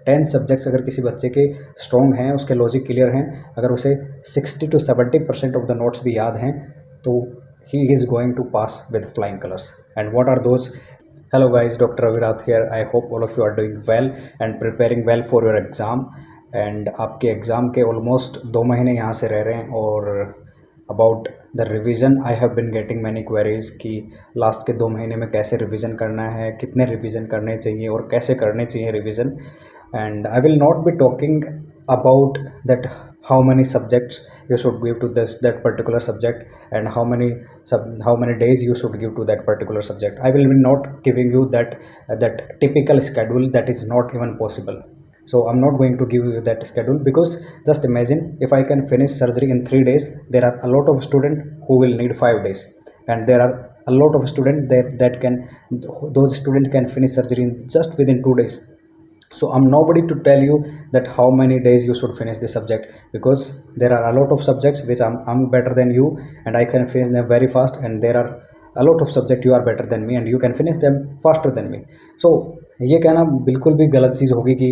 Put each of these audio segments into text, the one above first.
10 subjects अगर किसी बच्चे के स्ट्रॉन्ग हैं, उसके लॉजिक क्लियर हैं, अगर उसे 60 to 70% ऑफ द नोट्स भी याद हैं, तो he is going to pass with flying colors. And what are those? Hello guys, Dr. Avirath here. I hope all of you are doing well and preparing well for your exam. And आपके exam के almost 2 महीने यहाँ से रह रहे हैं, और about the revision I have been getting many queries कि लास्ट के 2 महीने में कैसे रिवीजन करना है, कितने रिवीजन करने चाहिए और कैसे करने चाहिए revision. And I will not be talking about that how many subjects you should give to that particular subject and how many days you should give to that particular subject. I will be not giving you that typical schedule that is not even possible. So I'm not going to give you that schedule, because just imagine if I can finish surgery in 3 days, there are a lot of students who will need 5 days, and there are a lot of students those students can finish surgery in just within 2 days. So I'm nobody to tell you that how many days you should finish the subject, because there are a lot of subjects which I'm better than you and I can finish them very fast, and there are a lot of subject you are better than me and you can finish them faster than me. So ये कहना बिल्कुल भी गलत चीज़ होगी कि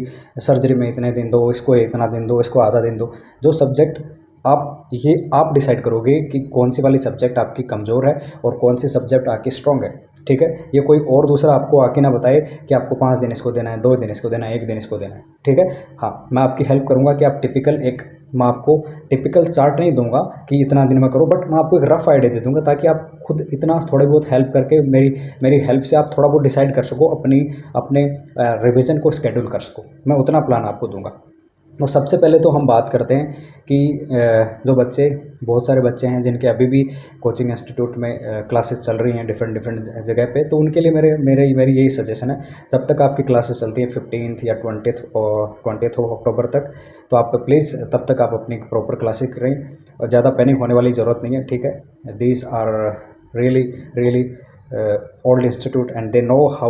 surgery में इतने दिन दो, इसको इतना दिन दो, इसको आधा दिन दो. जो सब्जेक्ट आप डिसाइड करोगे कि कौन सी वाली सब्जेक्ट आपकी कमज़ोर है और कौन सी सब्जेक्ट आपकी स्ट्रॉन्ग है. ठीक है, ये कोई और दूसरा आपको आके ना बताए कि आपको 5 दिन इसको देना है, 2 दिन इसको देना है, 1 दिन इसको देना है. ठीक है, हाँ, मैं आपकी हेल्प करूँगा कि आप मैं आपको टिपिकल चार्ट नहीं दूंगा कि इतना दिन में करो, बट मैं आपको एक रफ आइडिया दे दूंगा ताकि आप खुद इतना थोड़े बहुत हेल्प करके मेरी हेल्प से आप थोड़ा बहुत डिसाइड कर सको, अपने रिवीजन को स्केड्यूल कर सको. मैं उतना प्लान आपको दूंगा. तो सबसे पहले तो हम बात करते हैं कि जो बहुत सारे बच्चे हैं जिनके अभी भी कोचिंग इंस्टीट्यूट में क्लासेस चल रही हैं डिफरेंट जगह पे, तो उनके लिए मेरी यही सजेशन है, जब तक आपकी क्लासेस चलती हैं 15th या 20th ऑफ अक्टूबर तक, तो आप प्लीज़ तब तक आप अपनी प्रॉपर क्लासेस करें और ज़्यादा पैनिक होने वाली ज़रूरत नहीं है. ठीक है, these are really old institute and they know how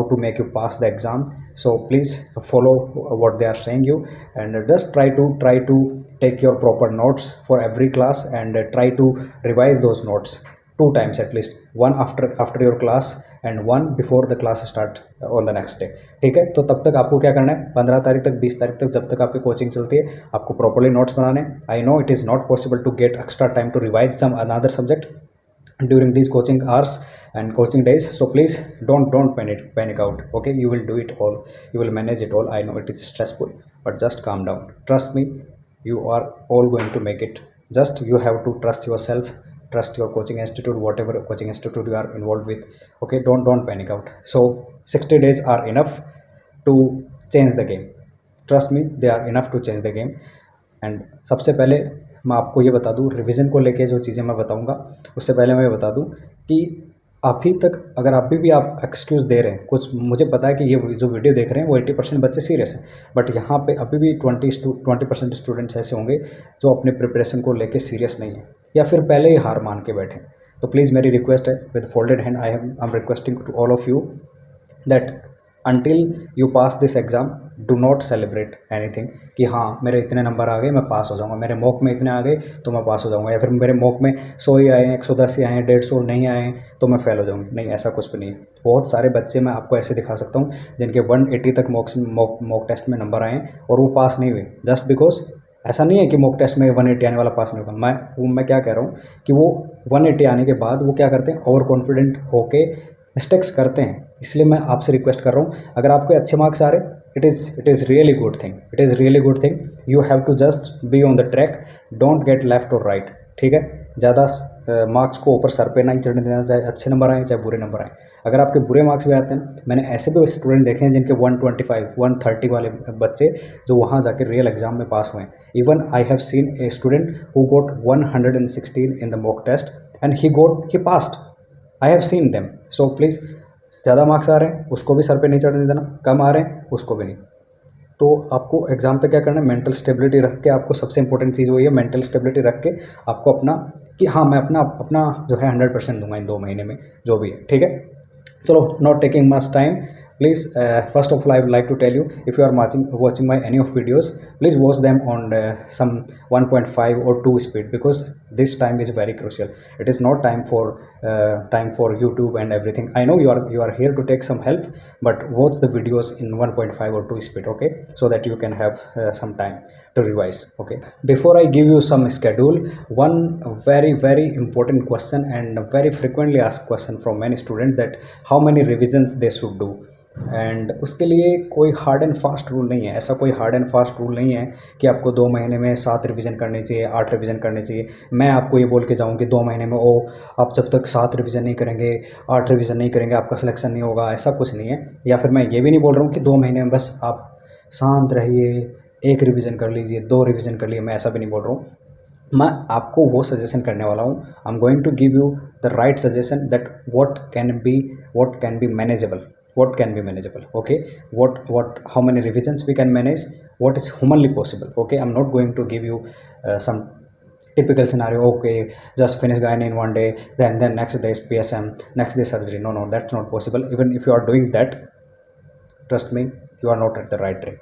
to make you pass the exam. So please follow what they are saying you, and just try to take your proper notes for every class, and try to revise those notes 2 times at least, one after your class and one before the class start on the next day. ठीक है, तो तब तक आपको क्या करना है, 15 तारीख तक 20 तारीख तक जब तक आपकी कोचिंग चलती है, आपको प्रॉपरली नोट्स बनाने. I know it is not possible to get extra time to revise some another subject during these coaching hours and coaching days. So please don't panic out. Okay, you will do it all, you will manage it all. I know it is stressful, but just calm down. Trust me, you are all going to make it. Just you have to trust yourself, trust your coaching institute, whatever coaching institute you are involved with. Okay, don't panic out. So 60 days are enough to change the game. Trust me, they are enough to change the game. And सबसे पहले मैं आपको ये बता दूँ, revision को लेके जो चीज़ें मैं बताऊँगा, उससे पहले मैं ये बता दूँ कि अभी तक अगर अभी भी आप एक्सक्यूज़ दे रहे हैं, कुछ मुझे पता है कि ये जो वीडियो देख रहे हैं वो 80% बच्चे सीरियस हैं, बट यहाँ पे अभी भी 20% स्टूडेंट्स ऐसे होंगे जो अपने प्रिपरेशन को लेके सीरियस नहीं है या फिर पहले ही हार मान के बैठे. तो प्लीज़ मेरी रिक्वेस्ट है, with folded hand I am requesting to all of you that until you pass this exam, do not celebrate anything कि हाँ मेरे इतने नंबर आ गए मैं पास हो जाऊँगा, मेरे मॉक में इतने आ गए तो मैं पास हो जाऊँगा, या फिर मेरे मॉक में 100 ही आए हैं, 110 ही आए हैं, 150 नहीं आए हैं तो मैं फेल हो जाऊँगी. नहीं, ऐसा कुछ भी नहीं है. बहुत सारे बच्चे मैं आपको ऐसे दिखा सकता हूँ जिनके 180 तक मॉक टेस्ट में नंबर आए हैं और वो पास नहीं हुए, जस्ट बिकॉज ऐसा नहीं है कि मॉक टेस्ट में 180 आने वाला पास नहीं होगा. मैं क्या कह रहा हूँ कि वो 180 आने के बाद वो क्या करते हैं, ओवर कॉन्फिडेंट होके मिस्टेक्स करते हैं. इसलिए मैं आपसे रिक्वेस्ट कर रहा हूँ, अगर आपके अच्छे मार्क्स आ रहे, it is really good thing. You have to just be on the track, don't get left और राइट. ठीक है, ज़्यादा मार्क्स को ऊपर सर पे नहीं चढ़ने देना, चाहे अच्छे नंबर आए चाहे बुरे नंबर आए. अगर आपके बुरे मार्क्स भी आते हैं, मैंने ऐसे भी स्टूडेंट देखे हैं जिनके 125 130 वाले बच्चे जो वहाँ जाके रियल एग्जाम में पास हुए हैं. Even I have seen a student who got 116 in the mock test and he passed. I have seen them. So please, ज़्यादा मार्क्स आ रहे हैं उसको भी सर पे नहीं चढ़ने देना, कम आ रहे हैं उसको भी नहीं. तो आपको एग्ज़ाम तक क्या करना है, मेंटल स्टेबिलिटी रख के, आपको सबसे इंपॉर्टेंट चीज़ वही है, मेंटल स्टेबिलिटी रख के आपको अपना कि हाँ मैं अपना जो है 100% दूंगा इन 2 महीने में जो भी है. ठीक है, चलो, not taking much time, please first of all I would like to tell you, if you are watching my any of videos, please watch them on some 1.5 or 2 speed, because this time is very crucial. It is not time for YouTube and everything. I know you are here to take some help, but watch the videos in 1.5 or 2 speed, okay, so that you can have some time to revise. Okay, before I give you some schedule, one very important question and a very frequently asked question from many students, that how many revisions they should do. And उसके लिए कोई hard and fast rule नहीं है, ऐसा कोई hard and fast rule नहीं है कि आपको 2 महीने में 7 रिवीजन करनी चाहिए, 8 रिवीजन करनी चाहिए। मैं आपको ये बोल के जाऊँ कि 2 महीने में आप जब तक 7 रिवीजन नहीं करेंगे, 8 रिवीजन नहीं करेंगे, आपका सिलेक्शन नहीं होगा, ऐसा कुछ नहीं है। या फिर मैं ये भी नहीं बोल रहा हूँ कि 2 महीने में बस आप शांत रहिए, 1 रिवीजन कर लीजिए, 2 रिवीजन कर लिए, मैं ऐसा भी नहीं बोल रहा हूँ। मैं आपको वो सजेशन करने वाला हूँ। I am going to give you the right suggestion that what can be manageable, what can be manageable, okay, what how many revisions we can manage, what is humanly possible, okay. I'm not going to give you some typical scenario, okay, just finish gynae in 1 day, then next day is PSM, next day surgery. No, that's not possible. Even if you are doing that, trust me, you are not at the right track.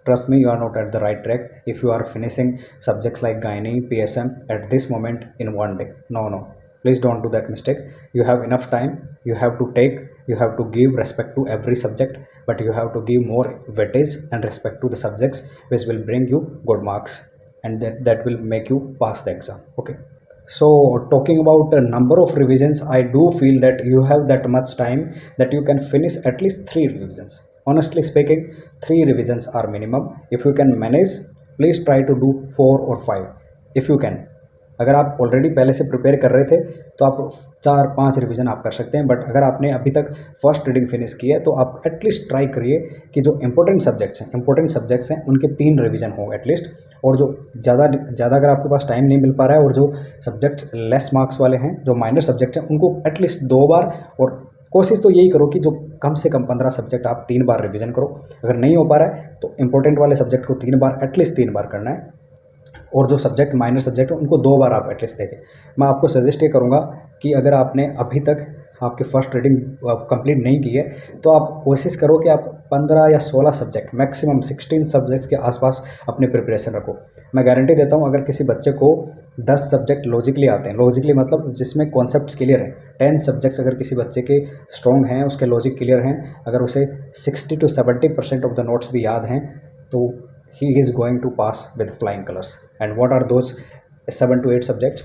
Trust me, you are not at the right track if you are finishing subjects like gynae, PSM at this moment in 1 day. No, please don't do that mistake. You have enough time, you have to give respect to every subject, but you have to give more weightage and respect to the subjects which will bring you good marks, and that will make you pass the exam, okay. So talking about a number of revisions, I do feel that you have that much time that you can finish at least 3 revisions. Honestly speaking, 3 revisions are minimum. If you can manage, please try to do 4 or 5 if you can. अगर आप already पहले से prepare कर रहे थे तो आप 4-5 revision आप कर सकते हैं, बट अगर आपने अभी तक फर्स्ट रीडिंग फिनिश की है तो आप एटलीस्ट ट्राई करिए कि जो इंपॉर्टेंट सब्जेक्ट्स हैं उनके 3 रिवीजन हो एटलीस्ट। और जो ज़्यादा अगर आपके पास टाइम नहीं मिल पा रहा है और जो सब्जेक्ट लेस मार्क्स वाले हैं, जो माइनर सब्जेक्ट हैं, उनको एटलीस्ट 2 बार, और कोशिश तो यही करो कि जो कम से कम 15 सब्जेक्ट आप 3 बार रिवीजन करो। अगर नहीं हो पा रहा है तो इंपॉर्टेंट वाले सब्जेक्ट को 3 बार, एटलीस्ट 3 बार करना है, और जो सब्जेक्ट माइनर सब्जेक्ट है उनको 2 बार आप एटलीस्ट दें। मैं आपको सजेस्ट ये करूँगा कि अगर आपने अभी तक आपकी फ़र्स्ट रीडिंग कंप्लीट नहीं की है तो आप कोशिश करो कि आप 15 या 16 सब्जेक्ट, मैक्सिमम 16 सब्जेक्ट के आसपास अपनी प्रिपरेशन रखो। मैं गारंटी देता हूँ, अगर किसी बच्चे को 10 सब्जेक्ट लॉजिकली आते हैं, लॉजिकली मतलब जिसमें कॉन्सेप्ट्स क्लियर हैं, 10 सब्जेक्ट्स अगर किसी बच्चे के स्ट्रॉन्ग हैं, उसके लॉजिक क्लियर हैं, अगर उसे 60 to 70% ऑफ द नोट्स भी याद हैं, तो he is going to pass with flying colors. And what are those 7 to 8 subjects?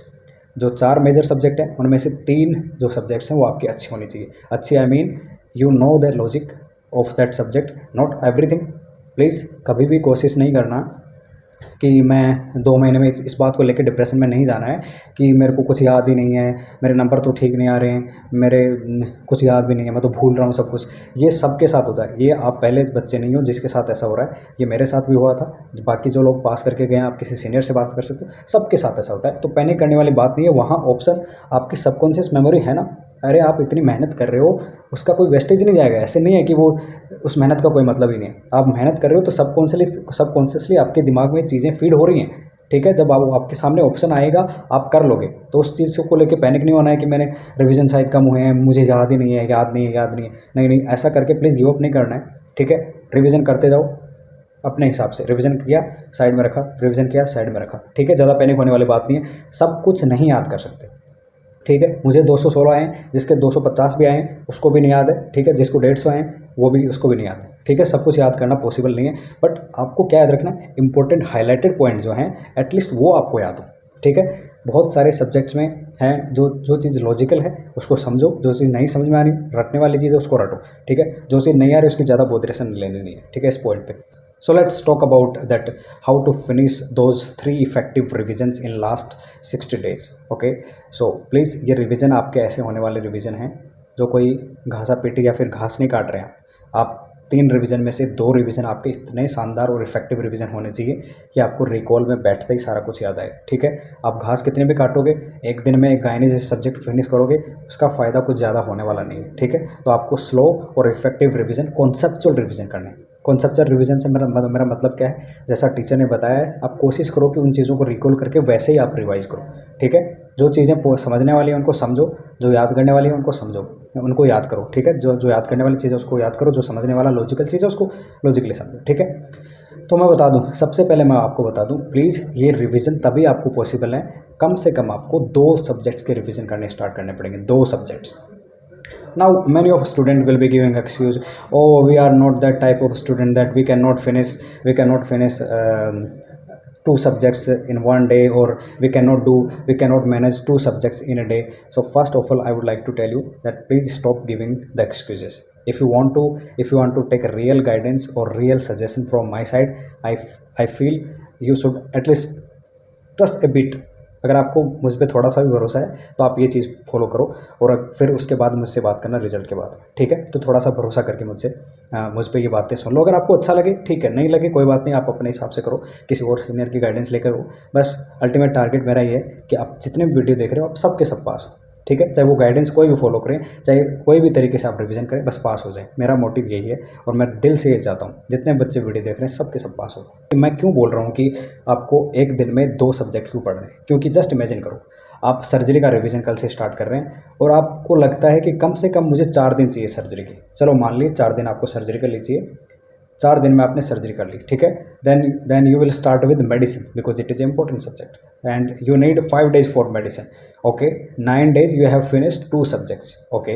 जो 4 मेजर सब्जेक्ट हैं उनमें से 3 जो सब्जेक्ट्स हैं वो आपकी अच्छी होनी चाहिए। अच्छी I mean you know the logic of that subject, not everything. Please कभी भी कोशिश नहीं करना कि मैं 2 महीने में इस बात को लेकर डिप्रेशन में नहीं जाना है कि मेरे को कुछ याद ही नहीं है, मेरे नंबर तो ठीक नहीं आ रहे हैं, मेरे कुछ याद भी नहीं है, मैं तो भूल रहा हूँ सब कुछ। ये सबके साथ होता है, ये आप पहले बच्चे नहीं हो जिसके साथ ऐसा हो रहा है, ये मेरे साथ भी हुआ था, बाकी जो लोग पास करके गए हैं, आप किसी सीनियर से बात कर सकते हो, सबके साथ ऐसा होता है। तो पैनिक करने वाली बात नहीं है, वहाँ ऑप्शन आपकी सबकॉन्शियस मेमोरी है ना। अरे आप इतनी मेहनत कर रहे हो, उसका कोई वेस्टेज नहीं जाएगा। ऐसे नहीं है कि वो उस मेहनत का कोई मतलब ही नहीं है। आप मेहनत कर रहे हो तो सबकॉन्शियसली आपके दिमाग में चीज़ें फीड हो रही हैं, ठीक है। जब आपके सामने ऑप्शन आएगा आप कर लोगे, तो उस चीज़ को लेकर पैनिक नहीं होना है कि मैंने रिवीजन शायद कम हुए हैं, मुझे याद ही नहीं है, याद नहीं है। नहीं, ऐसा करके प्लीज़ गिव अप नहीं करना है, ठीक है। रिवीजन करते जाओ अपने हिसाब से, रिवीजन किया साइड में रखा, रिवीजन किया साइड में रखा, ठीक है। ज़्यादा पैनिक होने वाली बात नहीं है, सब कुछ नहीं याद कर सकते, ठीक है। मुझे 216 आए, जिसके 250 भी आए उसको भी नहीं याद है, ठीक है। जिसको 150 आए वो भी, उसको भी नहीं याद है, ठीक है। सब कुछ याद करना पॉसिबल नहीं है, बट आपको क्या याद रखना, इंपॉर्टेंट हाईलाइटेड पॉइंट जो हैं एटलीस्ट वो आपको याद हो, ठीक है। बहुत सारे सब्जेक्ट्स में हैं जो चीज़ लॉजिकल है उसको समझो, जो चीज़ नहीं समझ में आ रही, रटने वाली चीज़ है उसको रटो, ठीक है। जो चीज़ नहीं आ रही उसकी ज़्यादा बोधरेशन लेनी नहीं है, ठीक है, इस पॉइंट पे। So let's talk about that, how to finish those 3 effective revisions in last 60 days. Okay, so please ये रिवीजन आपके ऐसे होने वाले रिवीजन हैं जो कोई घासा पीटी या फिर घास नहीं काट रहे हैं आप। 3 रिवीजन में से 2 रिवीजन आपके इतने शानदार और इफेक्टिव रिवीजन होने चाहिए कि आपको रिकॉल में बैठते ही सारा कुछ याद आए, ठीक है। आप घास कितने भी काटोगे, एक दिन में एक गायने जैसे सब्जेक्ट फिनिश करोगे, उसका फ़ायदा कुछ ज़्यादा होने वाला नहीं है, ठीक है। तो आपको स्लो और इफेक्टिव रिवीजन, कॉन्सेप्चुअल रिवीजन करना है, कॉन्सेप्चुअल रिवीजन से मेरा मतलब क्या है, जैसा टीचर ने बताया है आप कोशिश करो कि उन चीज़ों को रिकॉल करके वैसे ही आप रिवाइज करो, ठीक है। जो चीज़ें समझने वाली हैं उनको समझो, जो याद करने वाली है उनको समझो, उनको याद करो, ठीक है। जो याद करने वाली चीज़ है उसको याद करो, जो समझने वाला लॉजिकल चीज़ है उसको लॉजिकली समझो, ठीक है। तो मैं बता दूं, सबसे पहले मैं आपको बता दूं, प्लीज़ ये रिवीजन तभी आपको पॉसिबल है, कम से कम आपको 2 सब्जेक्ट्स के रिवीजन करने स्टार्ट करने पड़ेंगे, 2 subjects. Now many of student will be giving excuse, oh we are not that type of student that we cannot finish 2 subjects in one day, or we cannot manage 2 subjects in a day. So first of all I would like to tell you that please stop giving the excuses. If you want to take a real guidance or real suggestion from my side, I feel you should at least trust a bit. अगर आपको मुझ पर थोड़ा सा भी भरोसा है तो आप ये चीज़ फॉलो करो, और फिर उसके बाद मुझसे बात करना रिजल्ट के बाद, ठीक है। तो थोड़ा सा भरोसा करके मुझ पे ये बातें सुन लो। अगर आपको अच्छा लगे ठीक है, नहीं लगे कोई बात नहीं, आप अपने हिसाब से करो, किसी और सीनियर की गाइडेंस लेकर हो। बस अल्टीमेट टारगेट मेरा ये है कि आप जितने भी वीडियो देख रहे हो आप सब के सब पास हो, ठीक है। चाहे वो गाइडेंस कोई भी फॉलो करें, चाहे कोई भी तरीके से आप रिवीजन करें, बस पास हो जाए, मेरा मोटिव यही है। और मैं दिल से ये चाहता हूँ जितने बच्चे वीडियो देख रहे हैं सब के सब पास हो। मैं क्यों बोल रहा हूँ कि आपको एक दिन में 2 सब्जेक्ट क्यों पढ़ने हैं, क्योंकि जस्ट इमेजिन करो आप सर्जरी का रिवीजन कल से स्टार्ट कर रहे हैं और आपको लगता है कि कम से कम मुझे 4 दिन चाहिए सर्जरी की। चलो मान लीजिए 4 दिन आपको सर्जरी कर लीजिए, 4 दिन में आपने सर्जरी कर ली, ठीक है। Then you will start with medicine because it is important subject and you need 5 days for medicine, okay, 9 days you have finished 2 subjects, okay,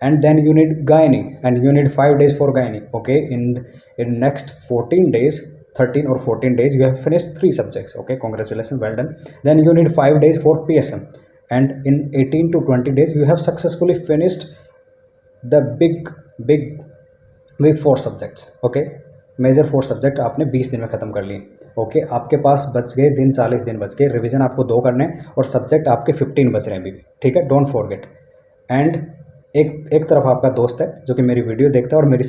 and then you need gynae and you need 5 days for gynae, okay. In next 14 days, 13 or 14 days you have finished 3 subjects, okay, congratulations, well done. Then you need 5 days for PSM, and in 18 to 20 days you have successfully finished the big 4 subjects, okay. Major 4 subject आपने 20 दिन में ख़त्म कर लिए, okay. आपके पास बच गए दिन 40 दिन बच गए, रिवीजन आपको 2 करने और सब्जेक्ट आपके 15 बच रहे हैं अभी भी, ठीक है, डोंट फॉरगेट। एंड एक तरफ आपका दोस्त है जो कि मेरी वीडियो देखता है और मेरी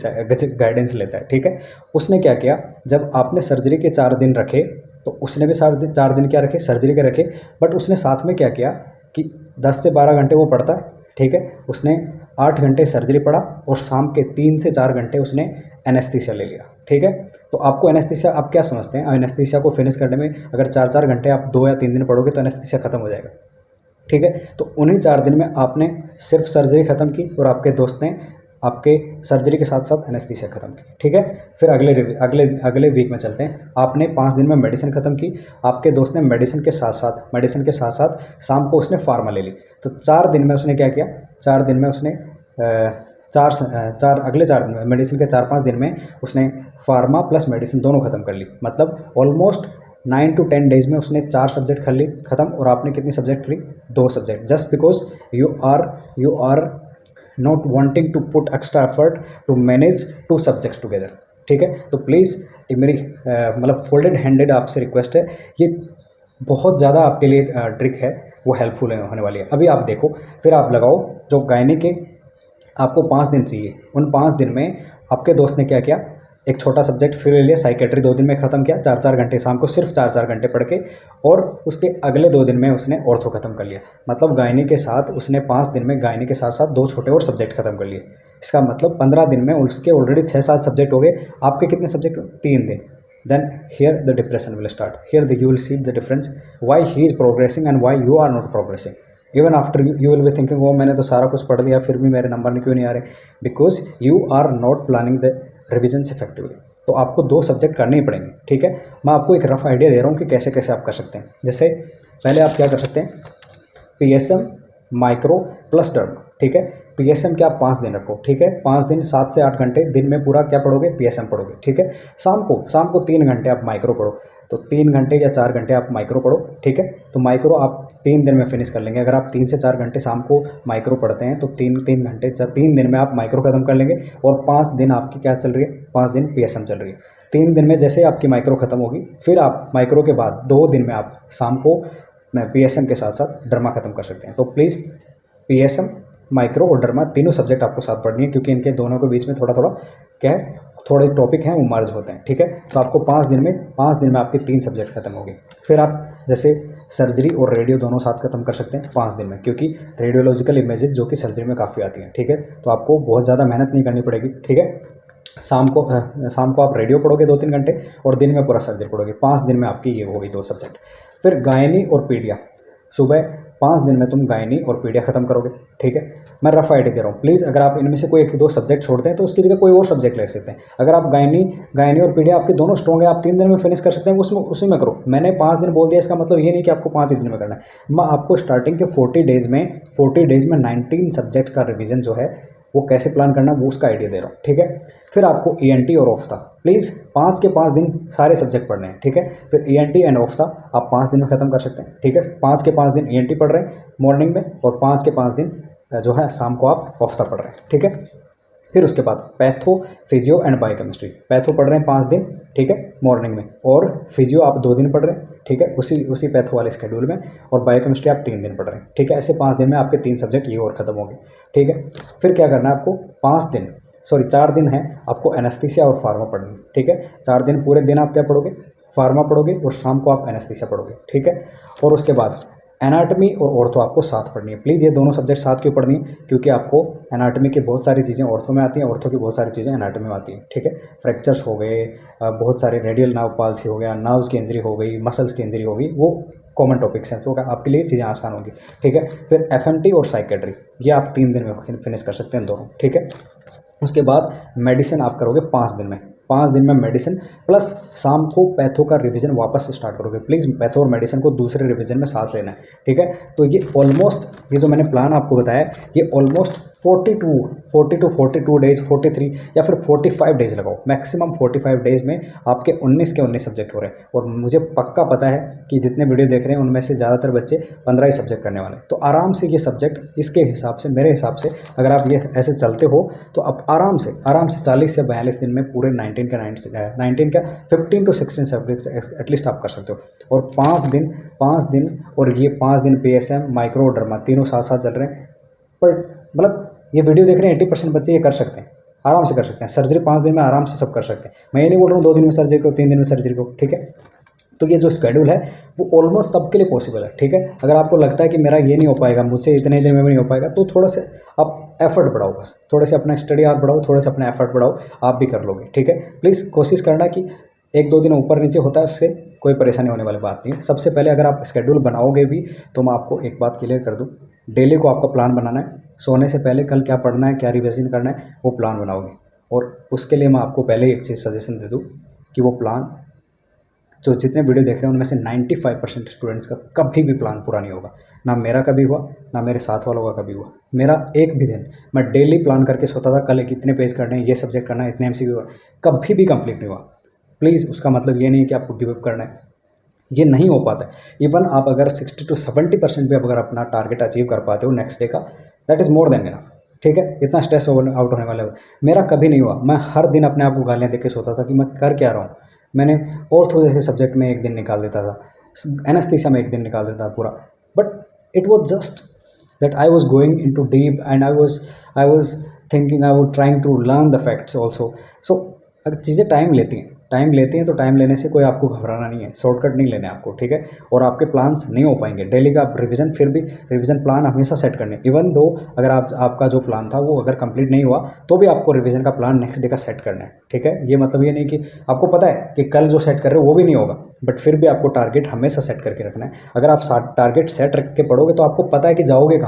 गाइडेंस लेता है, ठीक है। उसने क्या किया, जब आपने सर्जरी के 4 दिन रखे तो उसने भी 4 दिन क्या रखे, सर्जरी के रखे, बट उसने साथ में क्या किया कि 10 से 12 घंटे वो पढ़ता है, ठीक है। उसने 8 घंटे सर्जरी पढ़ा और शाम के 3 से 4 घंटे उसने एनेस्थीसिया ले लिया, ठीक है। तो आपको एनेस्थीसिया, आप क्या समझते हैं, एनेस्थीसिया को फिनिश करने में अगर 4 घंटे आप 2 या 3 दिन पढ़ोगे तो एनेस्थीसिया ख़त्म हो जाएगा, ठीक है। तो उन्हीं 4 दिन में आपने सिर्फ सर्जरी ख़त्म की और आपके दोस्त ने आपके सर्जरी के साथ साथ एनेस्थीसिया ख़त्म की, ठीक है। फिर अगले वीक में चलते हैं। आपने 5 दिन में मेडिसिन ख़त्म की, आपके दोस्त ने मेडिसिन के साथ साथ शाम को उसने फार्मा ले ली। तो 4 दिन में उसने क्या किया, 4 दिन में उसने अगले 4 दिन में मेडिसिन के 4-5 दिन में उसने फार्मा प्लस मेडिसिन दोनों ख़त्म कर ली। मतलब ऑलमोस्ट 9 to 10 डेज में उसने 4 सब्जेक्ट कर ली ख़त्म, और आपने कितनी सब्जेक्ट करी, 2 subject, just because you are not wanting to put extra effort to manage 2 subjects together, ठीक है। तो प्लीज़ मेरी मतलब फोल्डेड हैंडेड आपसे रिक्वेस्ट है, ये बहुत ज़्यादा आपके लिए ट्रिक है, वो हेल्पफुल होने वाली है। अभी आप देखो, फिर आप लगाओ, जो गायनी के आपको 5 दिन चाहिए, उन 5 दिन में आपके दोस्त ने क्या किया, एक छोटा सब्जेक्ट फिर ले लिया, साइकेट्री 2 दिन में ख़त्म किया, 4-4 घंटे शाम को सिर्फ 4-4 घंटे पढ़ के, और उसके अगले 2 दिन में उसने ऑर्थो ख़त्म कर लिया। मतलब गायनी के साथ उसने 5 दिन में गायनी के साथ साथ 2 छोटे और सब्जेक्ट ख़त्म कर लिए। इसका मतलब 15 दिन में उसके ऑलरेडी 6-7 सब्जेक्ट हो गए। आपके कितने सब्जेक्ट, 3 दिन। then here the depression will start, here you will see the difference, why he is progressing and why you are not progressing. even after you will be thinking, oh मैंने तो सारा कुछ पढ़ लिया फिर भी मेरे नंबर क्यों नहीं आ रहे, because you are not planning the revisions effectively। तो आपको 2 सब्जेक्ट करने ही पड़ेंगे, ठीक है। मैं आपको एक रफ आइडिया दे रहा हूँ कि कैसे कैसे आप कर सकते हैं। जैसे पहले आप क्या कर सकते हैं, PSM माइक्रो प्लस टर्म, ठीक है। PSM के आप 5 दिन रखो, ठीक है। 5 दिन 7 से 8 घंटे दिन में पूरा क्या पढ़ोगे, PSM पढ़ोगे, ठीक है। शाम को 3 घंटे आप माइक्रो पढ़ो, तो 3 घंटे या 4 घंटे आप माइक्रो पढ़ो, ठीक है। तो माइक्रो आप 3 दिन में फिनिश कर लेंगे। अगर आप 3 से 4 घंटे शाम को माइक्रो पढ़ते हैं तो 3 दिन में आप माइक्रो ख़त्म कर लेंगे, और 5 दिन आपकी क्या चल रही है, 5 दिन PSM चल रही है। 3 दिन में जैसे आपकी माइक्रो ख़त्म होगी, फिर आप माइक्रो के बाद 2 दिन में आप शाम को PSM के साथ साथ डर्मा ख़त्म कर सकते हैं। तो प्लीज़ PSM, माइक्रो और डर्मा तीनों सब्जेक्ट आपको साथ पढ़नी है, क्योंकि इनके दोनों के बीच में थोड़ा क्या है, थोड़े टॉपिक हैं वो मर्ज होते हैं, ठीक है। तो आपको 5 दिन में आपके 3 सब्जेक्ट खत्म हो गए। फिर आप जैसे सर्जरी और रेडियो दोनों साथ खत्म कर सकते हैं 5 दिन में, क्योंकि रेडियोलॉजिकल इमेजेस जो कि सर्जरी में काफ़ी आती हैं, ठीक है। तो आपको बहुत ज़्यादा मेहनत नहीं करनी पड़ेगी, ठीक है। शाम को आप रेडियो पढ़ोगे 2-3 घंटे और दिन में पूरा सर्जरी पढ़ोगे। 5 दिन में आपकी ये हो गई 2 सब्जेक्ट। फिर गायनी और पीडिया, सुबह 5 दिन में तुम गायनी और पीडिया खत्म करोगे, ठीक है। मैं रफ आइडिया दे रहा हूँ, प्लीज़ अगर आप इनमें से कोई 1-2 सब्जेक्ट छोड़ते हैं तो उसकी जगह कोई और सब्जेक्ट ले सकते हैं। अगर आप गायनी और पीडिया आपके दोनों स्ट्रॉन्ग है, आप 3 दिन में फिनिश कर सकते हैं, उसमें उसी में करो। मैंने 5 दिन बोल दिया, इसका मतलब ये नहीं कि आपको 5 ही दिन में करना है। मैं आपको स्टार्टिंग के 40 डेज़ में 19 सब्जेक्ट का रिविजन जो है वो कैसे प्लान करना वो उसका आइडिया दे रहा हूँ, ठीक है। फिर आपको ENT और ऑफ्था, प्लीज़ 5 के 5 दिन सारे सब्जेक्ट पढ़ने हैं, ठीक है। फिर ENT एंड ऑफ्था आप 5 दिन में ख़त्म कर सकते हैं, ठीक है। 5 के 5 दिन ENT पढ़ रहे हैं मॉर्निंग में और 5 के 5 दिन जो है शाम को आप ऑफ्था पढ़ रहे हैं, ठीक है। फिर उसके बाद patho, physio and biochemistry, patho पढ़ रहे हैं 5 दिन, ठीक है, मॉर्निंग में, और फिजियो आप 2 दिन पढ़ रहे हैं, ठीक है, उसी पैथो वाले शेड्यूल में, और बायोकेमिस्ट्री आप 3 दिन पढ़ रहे हैं, ठीक है। ऐसे 5 दिन में आपके 3 सब्जेक्ट ये और ख़त्म होंगे, ठीक है। फिर क्या करना है आपको, 4 दिन है आपको एनेस्थीसिया और फार्मा पढ़नी, ठीक है। 4 दिन पूरे दिन आप क्या पढ़ोगे, फार्मा पढ़ोगे और शाम को आप एनेस्थीसिया पढ़ोगे, ठीक है। और उसके बाद एनाटमी और ऑर्थो आपको साथ पढ़नी है। प्लीज़ ये दोनों सब्जेक्ट साथ क्यों पढ़नी है, क्योंकि आपको एनाटमी की बहुत सारी चीज़ें ऑर्थो में आती हैं, ऑर्थो की बहुत सारी चीज़ें एनाटमी में आती हैं, ठीक है। फ्रैक्चर्स हो गए, बहुत सारे रेडियल नर्व पाल्सी हो गया, नर्व्स की इंजरी हो गई, मसल्स की इंजरी हो गई, वो कॉमन टॉपिक्स हैं, तो आपके लिए चीज़ें आसान होंगी, ठीक है। फिर FMT और साइकेट्री ये आप 3 दिन में फिनिश कर सकते हैं दोनों, ठीक है। उसके बाद मेडिसिन आप करोगे 5 दिन में, 5 दिन में मेडिसिन प्लस शाम को पैथो का रिवीजन वापस से स्टार्ट करोगे। प्लीज़ पैथो और मेडिसिन को दूसरे रिवीजन में साथ लेना है, ठीक है। तो ये ऑलमोस्ट, ये जो मैंने प्लान आपको बताया, ये ऑलमोस्ट 40 to 42 डेज़, 43 या फिर 45 डेज़ लगाओ, मैक्सिमम 45 डेज़ में आपके 19 के 19 सब्जेक्ट हो रहे हैं। और मुझे पक्का पता है कि जितने वीडियो देख रहे हैं उनमें से ज़्यादातर बच्चे 15 ही सब्जेक्ट करने वाले हैं। तो आराम से ये सब्जेक्ट इसके हिसाब से, मेरे हिसाब से अगर आप ये ऐसे चलते हो तो आप आराम से 40 से 42 दिन में पूरे 19 का 15 to 16 सब्जेक्ट एटलीस्ट आप कर सकते हो। और 5 दिन और ये 5 दिन PSM माइक्रोडर्मा तीनों साथ साथ चल रहे हैं। पर मतलब ये वीडियो देख रहे हैं 80% बच्चे ये कर सकते हैं, आराम से कर सकते हैं। सर्जरी 5 दिन में आराम से सब कर सकते हैं। मैं ये नहीं बोल रहा हूँ 2 दिन में सर्जरी को, 3 दिन में सर्जरी को, ठीक है। तो ये जो शेड्यूल है वो ऑलमोस्ट सबके लिए पॉसिबल है, ठीक है। अगर आपको लगता है कि मेरा ये नहीं हो पाएगा, मुझसे इतने दिन में भी नहीं हो पाएगा, तो थोड़ा सा आप एफर्ट बढ़ाओ, बस थोड़े से अपना स्टडी आप बढ़ाओ, थोड़े से अपना एफर्ट बढ़ाओ, आप भी कर लोगे, ठीक है। प्लीज़ कोशिश करना कि 1-2 दिन ऊपर नीचे होता है, उससे कोई परेशानी होने वाली बात नहीं है। सबसे पहले अगर आप शेड्यूल बनाओगे भी तो मैं आपको एक बात क्लियर कर दूँ, डेली को आपका प्लान बनाना है। सोने से पहले कल क्या पढ़ना है, क्या रिविजन करना है, वो प्लान बनाओगे। और उसके लिए मैं आपको पहले एक चीज़ सजेशन दे दूँ कि वो प्लान, जो जितने वीडियो देख रहे हैं उनमें से 95% स्टूडेंट्स का कभी भी प्लान पूरा नहीं होगा। ना मेरा कभी हुआ, ना मेरे साथ वालों का कभी हुआ। मेरा एक भी दिन, मैं डेली प्लान करके सोता था कल कितने पेज करने हैं, ये सब्जेक्ट करना है, इतने MCQ, कभी भी कंप्लीट नहीं हुआ। प्लीज़ उसका मतलब ये नहीं कि आपको गिव अप करना है, ये नहीं हो पाता है। इवन आप अगर 60 to 70% भी अगर अपना टारगेट अचीव कर पाते हो नेक्स्ट डे का, that is more than enough, ठीक है। इतना स्ट्रेस आउट होने वाला है। मेरा कभी नहीं हुआ। मैं हर दिन अपने आप को गालियाँ देके सोता था कि मैं कर क्या रहा हूँ। मैंने ऑर्थो जैसे सब्जेक्ट में एक दिन निकाल देता था, एनेस्थीसिया में एक दिन निकाल देता था पूरा, but it was just that I was going in too deep and I was thinking, I was trying to learn the facts also. सो अगर चीज़ें टाइम लेती हैं तो टाइम लेने से कोई आपको घबराना नहीं है, शॉर्टकट नहीं लेने आपको, ठीक है। और आपके प्लान्स नहीं हो पाएंगे डेली का आप रिवीजन, फिर भी रिवीजन प्लान हमेशा सेट करने, इवन दो अगर आपका जो प्लान था वो अगर कंप्लीट नहीं हुआ तो भी आपको रिवीजन का प्लान नेक्स्ट डे का सेट करना है, ठीक है। ये मतलब ये नहीं कि आपको पता है कि कल जो सेट कर रहे हो वो भी नहीं होगा, बट फिर भी आपको टारगेट हमेशा सेट करके रखना है। अगर आप टारगेट सेट रख के पढ़ोगे तो आपको पता है कि जाओगे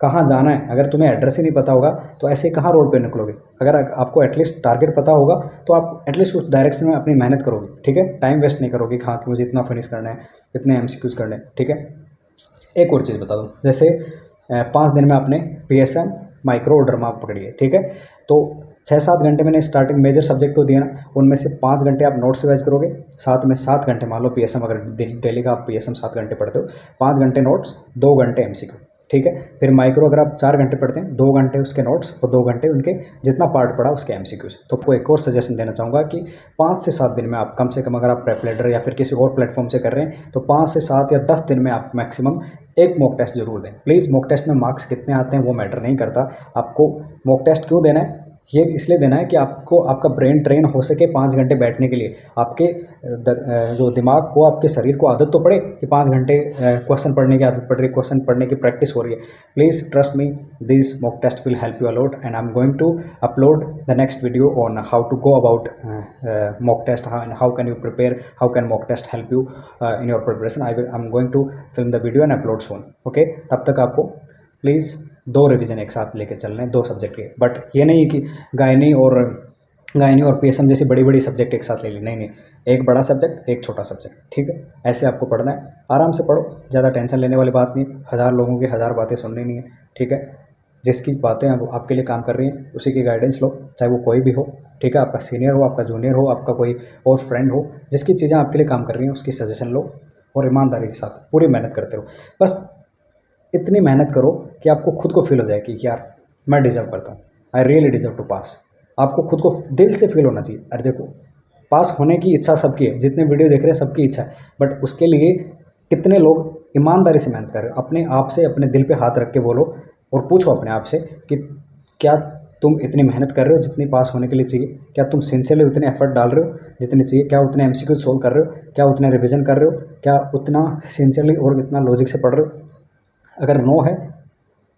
कहाँ जाना है। अगर तुम्हें एड्रेस ही नहीं पता होगा तो ऐसे कहाँ रोड पे निकलोगे। अगर आपको एटलीस्ट टारगेट पता होगा तो आप एटलीस्ट उस डायरेक्शन में अपनी मेहनत करोगे, ठीक है। टाइम वेस्ट नहीं करोगे हाँ कि मुझे इतना फिनिश करना है, इतने MCQs करने हैं, ठीक है। एक और चीज़ बता दूँ, जैसे 5 दिन में आपने PSM माइक्रोडर्मा पकड़ी है, ठीक है। तो 6-7 घंटे मैंने स्टार्टिंग मेजर सब्जेक्ट को दिया ना, उनमें से 5 घंटे आप नोट्स रिवाइज करोगे, साथ में 7 घंटे, मान लो PSM अगर डेली का आप PSM 7 घंटे पढ़ते हो, 5 घंटे नोट्स, 2 घंटे MCQ, ठीक है। फिर माइक्रो अगर आप 4 घंटे पढ़ते हैं, 2 घंटे उसके नोट्स और 2 घंटे उनके जितना पार्ट पड़ा उसके MCQs। तो आपको एक और सजेशन देना चाहूँगा कि 5 से 7 दिन में आप कम से कम, अगर आप प्रेपलेटर या फिर किसी और प्लेटफॉर्म से कर रहे हैं, तो 5 से 7 या 10 दिन में आप मैक्सिमम एक मॉक टेस्ट जरूर दें। प्लीज़ मॉक टेस्ट में मार्क्स कितने आते हैं वो मैटर नहीं करता, आपको मॉक टेस्ट क्यों देना है, ये इसलिए देना है कि आपको आपका ब्रेन ट्रेन हो सके 5 घंटे बैठने के लिए। आपके जो दिमाग को, आपके शरीर को आदत तो पड़े कि 5 घंटे क्वेश्चन पढ़ने की आदत पड़ रही है, क्वेश्चन पढ़ने की प्रैक्टिस हो रही है। Please trust me, this mock test will help you a lot, and I am going to upload the next video on how to go about mock test, how can you prepare, how can mock test help you in your preparation. I am going to film the video and upload soon. Okay, तब तक आपको please 2 revision एक साथ लेके चलने हैं, 2 subject के। But ये नहीं कि गायनी और पीएसएम जैसी बड़ी बड़ी सब्जेक्ट एक साथ ले ली, नहीं नहीं, एक बड़ा सब्जेक्ट, एक छोटा सब्जेक्ट, ठीक है। ऐसे आपको पढ़ना है, आराम से पढ़ो, ज़्यादा टेंशन लेने वाली बात नहीं है। 1000 लोगों की 1000 बातें सुननी नहीं है, ठीक है। जिसकी बातें अब आपके लिए काम कर रही हैं उसी की गाइडेंस लो, चाहे वो कोई भी हो, ठीक है। आपका सीनियर हो, आपका जूनियर हो, आपका कोई और फ्रेंड हो, जिसकी चीज़ें आपके लिए काम कर रही हैं उसकी सजेशन लो, और ईमानदारी के साथ पूरी मेहनत करते रहो। बस इतनी मेहनत करो कि आपको खुद को फील हो जाए कि यार मैं डिज़र्व करता हूँ, आई रियली डिज़र्व टू पास। आपको खुद को दिल से फील होना चाहिए। अरे देखो, पास होने की इच्छा सबकी है, जितने वीडियो देख रहे हैं सबकी इच्छा है, बट उसके लिए कितने लोग ईमानदारी से मेहनत कर रहे हो। अपने आप से, अपने दिल पे हाथ रख के बोलो और पूछो अपने आप से कि क्या तुम इतनी मेहनत कर रहे हो जितनी पास होने के लिए चाहिए? क्या तुम सिंसियरली उतने एफर्ट डाल रहे हो जितने चाहिए? क्या उतने एमसीक्यू सोल्व कर रहे हो? क्या उतने रिवीजन कर रहे हो? क्या उतना सिंसियरली और इतना लॉजिक से पढ़ रहे हो? अगर नो है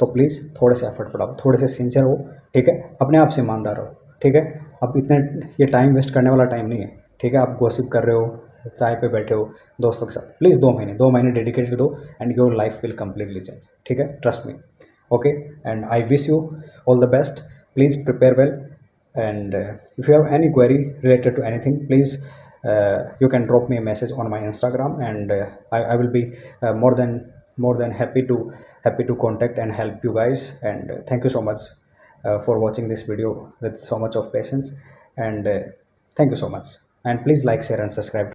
तो प्लीज़ थोड़े से एफर्ट बढ़ाओ, थोड़े से सिंसियर हो, ठीक है। अपने आप से ईमानदार हो, ठीक है। अब इतने ये टाइम वेस्ट करने वाला टाइम नहीं है, ठीक है। आप गॉसिप कर रहे हो, चाय पे बैठे हो दोस्तों के साथ, प्लीज़ 2 महीने डेडिकेटेड दो, and your life will completely change, ठीक है। Trust me, okay. And I wish you all the best. Please prepare well, and if you have any query related to anything, please you can drop me a message on my Instagram, and I will be more than happy to contact and help you guys. And thank you so much for watching this video with so much of patience, and thank you so much. And please like, share and subscribe.